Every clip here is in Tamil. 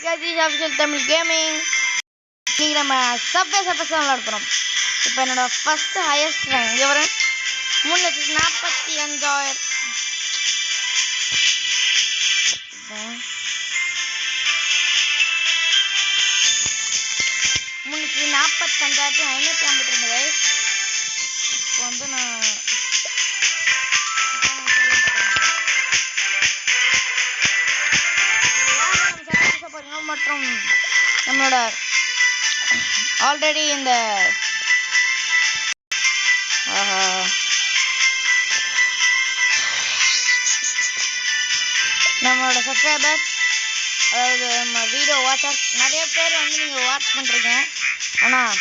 Gajesh Official Tamil Gaming. இன்னைக்கு நம்ம சப்வே சர்ஃபர்ஸ் தான் விளையாட போகிறோம். இப்போ என்னோட ஃபர்ஸ்ட் ஹையஸ்ட் ரேங்க் இங்கே வரும் 3,45,000. 3,45,552 guys. இப்போ வந்து நான் மற்றும் நம்மளோட ஆல்ரெடி இந்த நம்மளோட சப்ஸ்கிரைபர்ஸ், அதாவது நம்ம வீடியோ வாட்சர்ஸ் நிறைய பேர் வந்து நீங்கள் வாட்ச் பண்ணுறீங்க, ஆனால்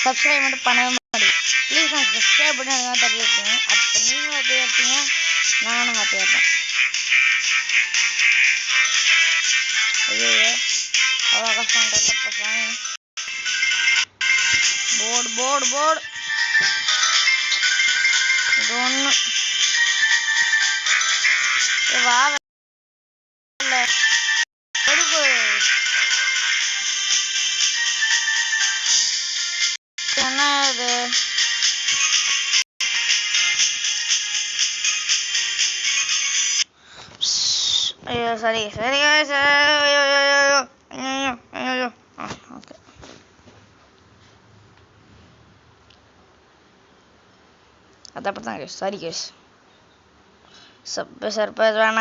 சப்ஸ்கிரைப் மட்டும் பண்ணவே மாட்டேங்குது. ப்ளீஸ் நான் சப்ஸ்கிரைப் பண்ணி எனக்கு தான் தெரிஞ்சுருக்கீங்க. அப்போ நீங்களும் ஹாப்பியாக இருப்பீங்க, நானும் ஹாப்பியாக இருப்பேன். ஐயோ அவ்வளோ கஷ்டம் பசங்க. போர்டு இது ஒன்று வா என்ன இது? ஐயோ சரி ஓகே. அது அப்படி தான் கேஸ். சரி கேஸ், சர்ப்ரைஸ் வேணாம்.